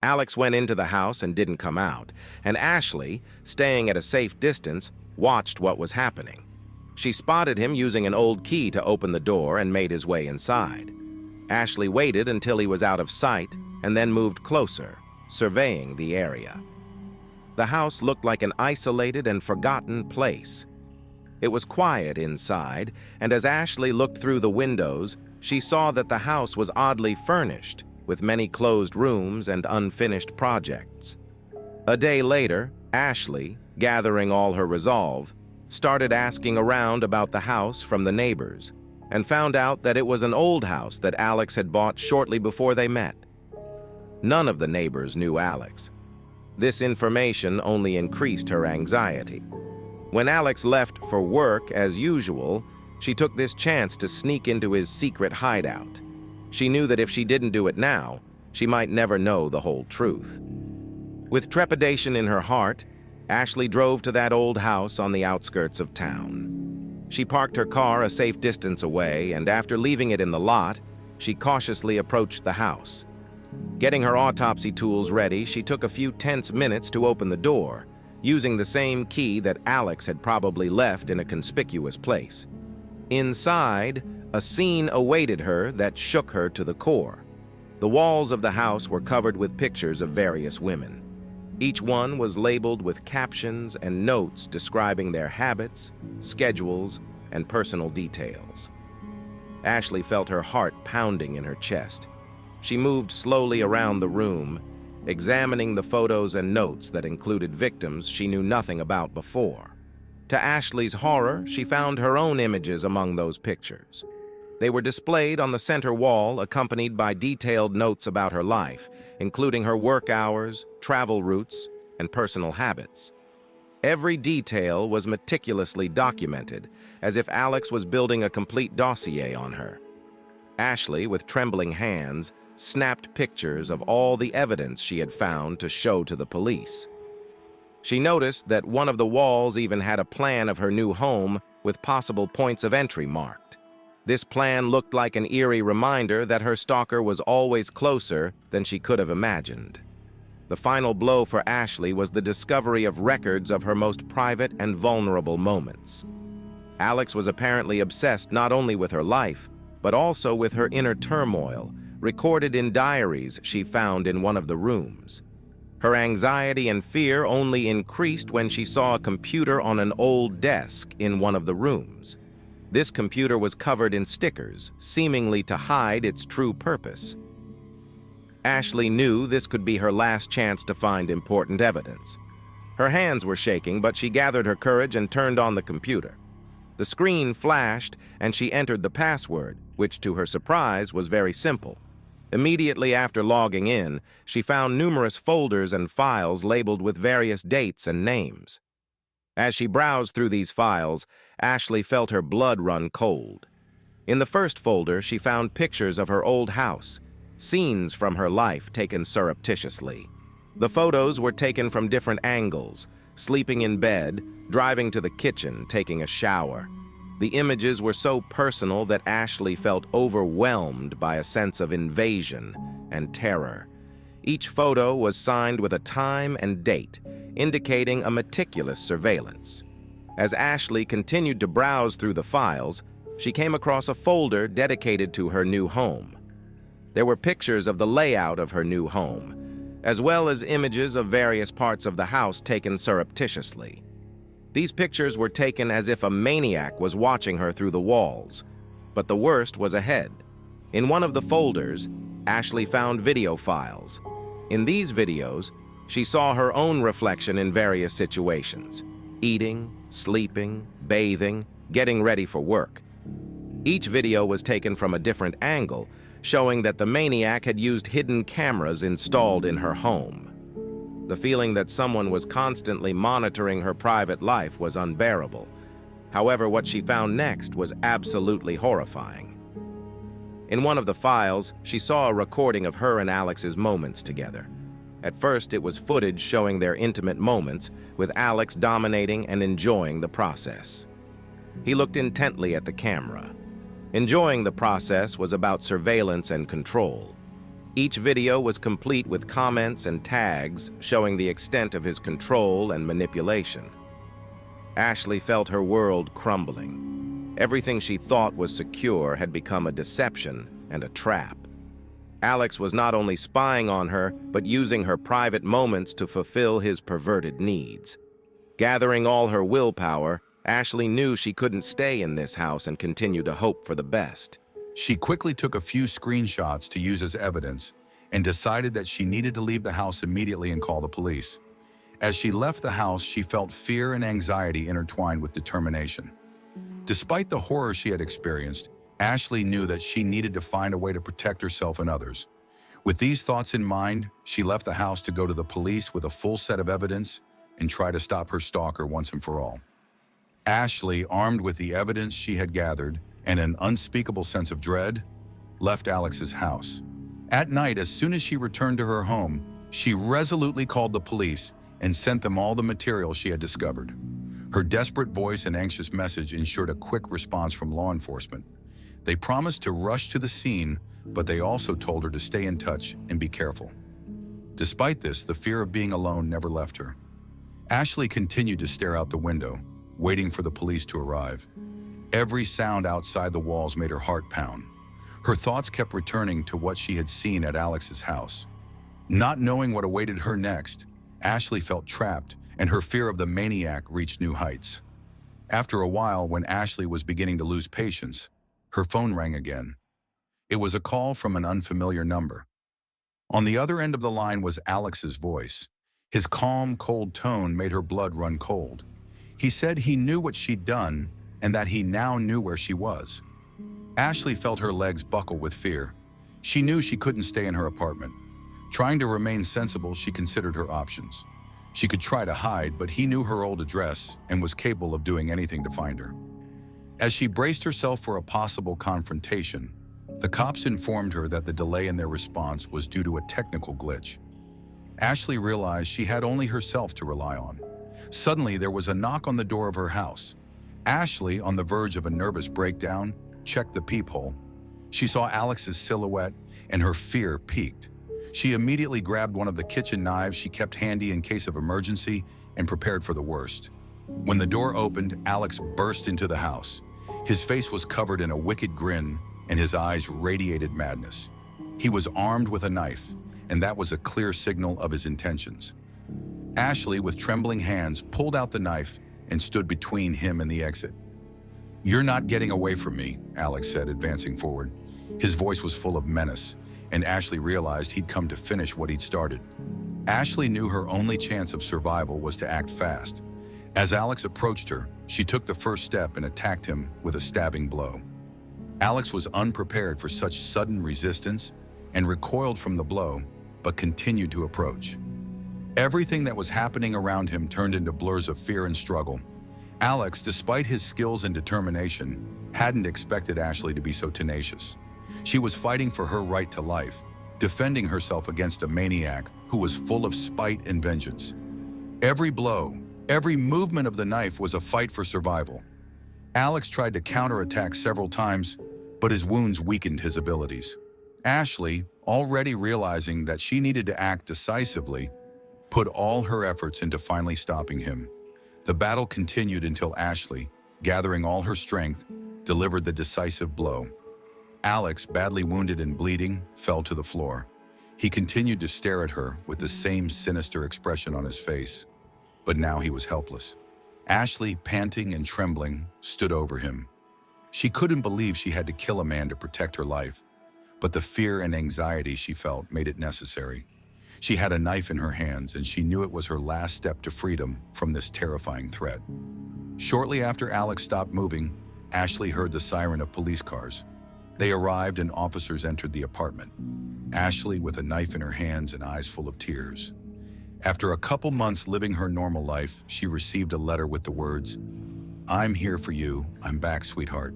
Alex went into the house and didn't come out, and Ashley, staying at a safe distance, watched what was happening. She spotted him using an old key to open the door and made his way inside. Ashley waited until he was out of sight and then moved closer, surveying the area. The house looked like an isolated and forgotten place. It was quiet inside, and as Ashley looked through the windows, she saw that the house was oddly furnished, with many closed rooms and unfinished projects. A day later, Ashley, gathering all her resolve, started asking around about the house from the neighbors, and found out that it was an old house that Alex had bought shortly before they met. None of the neighbors knew Alex. This information only increased her anxiety. When Alex left for work as usual, she took this chance to sneak into his secret hideout. She knew that if she didn't do it now, she might never know the whole truth. With trepidation in her heart, Ashley drove to that old house on the outskirts of town. She parked her car a safe distance away, and after leaving it in the lot, she cautiously approached the house. Getting her autopsy tools ready, she took a few tense minutes to open the door, using the same key that Alex had probably left in a conspicuous place. Inside, a scene awaited her that shook her to the core. The walls of the house were covered with pictures of various women. Each one was labeled with captions and notes describing their habits, schedules, and personal details. Ashley felt her heart pounding in her chest. She moved slowly around the room, examining the photos and notes that included victims she knew nothing about before. To Ashley's horror, she found her own images among those pictures. They were displayed on the center wall, accompanied by detailed notes about her life, including her work hours, travel routes, and personal habits. Every detail was meticulously documented, as if Alex was building a complete dossier on her. Ashley, with trembling hands, snapped pictures of all the evidence she had found to show to the police. She noticed that one of the walls even had a plan of her new home with possible points of entry marked. This plan looked like an eerie reminder that her stalker was always closer than she could have imagined. The final blow for Ashley was the discovery of records of her most private and vulnerable moments. Alex was apparently obsessed not only with her life, but also with her inner turmoil, recorded in diaries she found in one of the rooms. Her anxiety and fear only increased when she saw a computer on an old desk in one of the rooms. This computer was covered in stickers, seemingly to hide its true purpose. Ashley knew this could be her last chance to find important evidence. Her hands were shaking, but she gathered her courage and turned on the computer. The screen flashed, and she entered the password, which to her surprise was very simple. Immediately after logging in, she found numerous folders and files labeled with various dates and names. As she browsed through these files, Ashley felt her blood run cold. In the first folder, she found pictures of her old house, scenes from her life taken surreptitiously. The photos were taken from different angles: sleeping in bed, driving to the kitchen, taking a shower. The images were so personal that Ashley felt overwhelmed by a sense of invasion and terror. Each photo was signed with a time and date, indicating a meticulous surveillance. As Ashley continued to browse through the files, she came across a folder dedicated to her new home. There were pictures of the layout of her new home, as well as images of various parts of the house taken surreptitiously. These pictures were taken as if a maniac was watching her through the walls. But the worst was ahead. In one of the folders, Ashley found video files. In these videos, she saw her own reflection in various situations: eating, sleeping, bathing, getting ready for work. Each video was taken from a different angle, showing that the maniac had used hidden cameras installed in her home. The feeling that someone was constantly monitoring her private life was unbearable. However, what she found next was absolutely horrifying. In one of the files, she saw a recording of her and Alex's moments together. At first, it was footage showing their intimate moments, with Alex dominating and enjoying the process. He looked intently at the camera. Enjoying the process was about surveillance and control. Each video was complete with comments and tags showing the extent of his control and manipulation. Ashley felt her world crumbling. Everything she thought was secure had become a deception and a trap. Alex was not only spying on her, but using her private moments to fulfill his perverted needs. Gathering all her willpower, Ashley knew she couldn't stay in this house and continue to hope for the best. She quickly took a few screenshots to use as evidence and decided that she needed to leave the house immediately and call the police. As she left the house, she felt fear and anxiety intertwined with determination. Despite the horror she had experienced, Ashley knew that she needed to find a way to protect herself and others. With these thoughts in mind, she left the house to go to the police with a full set of evidence and try to stop her stalker once and for all. Ashley, armed with the evidence she had gathered and an unspeakable sense of dread, left Alex's house. At night, as soon as she returned to her home, she resolutely called the police and sent them all the material she had discovered. Her desperate voice and anxious message ensured a quick response from law enforcement. They promised to rush to the scene, but they also told her to stay in touch and be careful. Despite this, the fear of being alone never left her. Ashley continued to stare out the window, waiting for the police to arrive. Every sound outside the walls made her heart pound. Her thoughts kept returning to what she had seen at Alex's house. Not knowing what awaited her next, Ashley felt trapped, and her fear of the maniac reached new heights. After a while, when Ashley was beginning to lose patience, her phone rang again. It was a call from an unfamiliar number. On the other end of the line was Alex's voice. His calm, cold tone made her blood run cold. He said he knew what she'd done and that he now knew where she was. Ashley felt her legs buckle with fear. She knew she couldn't stay in her apartment. Trying to remain sensible, she considered her options. She could try to hide, but he knew her old address and was capable of doing anything to find her. As she braced herself for a possible confrontation, the cops informed her that the delay in their response was due to a technical glitch. Ashley realized she had only herself to rely on. Suddenly, there was a knock on the door of her house. Ashley, on the verge of a nervous breakdown, checked the peephole. She saw Alex's silhouette, and her fear peaked. She immediately grabbed one of the kitchen knives she kept handy in case of emergency and prepared for the worst. When the door opened, Alex burst into the house. His face was covered in a wicked grin, and his eyes radiated madness. He was armed with a knife, and that was a clear signal of his intentions. Ashley, with trembling hands, pulled out the knife and stood between him and the exit. "You're not getting away from me," Alex said, advancing forward. His voice was full of menace, and Ashley realized he'd come to finish what he'd started. Ashley knew her only chance of survival was to act fast. As Alex approached her, she took the first step and attacked him with a stabbing blow. Alex was unprepared for such sudden resistance and recoiled from the blow, but continued to approach. Everything that was happening around him turned into blurs of fear and struggle. Alex, despite his skills and determination, hadn't expected Ashley to be so tenacious. She was fighting for her right to life, defending herself against a maniac who was full of spite and vengeance. Every blow, every movement of the knife was a fight for survival. Alex tried to counterattack several times, but his wounds weakened his abilities. Ashley, already realizing that she needed to act decisively, put all her efforts into finally stopping him. The battle continued until Ashley, gathering all her strength, delivered the decisive blow. Alex, badly wounded and bleeding, fell to the floor. He continued to stare at her with the same sinister expression on his face, but now he was helpless. Ashley, panting and trembling, stood over him. She couldn't believe she had to kill a man to protect her life, but the fear and anxiety she felt made it necessary. She had a knife in her hands, and she knew it was her last step to freedom from this terrifying threat. Shortly after Alex stopped moving, Ashley heard the siren of police cars. They arrived and officers entered the apartment. Ashley, with a knife in her hands and eyes full of tears. After a couple months living her normal life, she received a letter with the words, "I'm here for you. I'm back, sweetheart."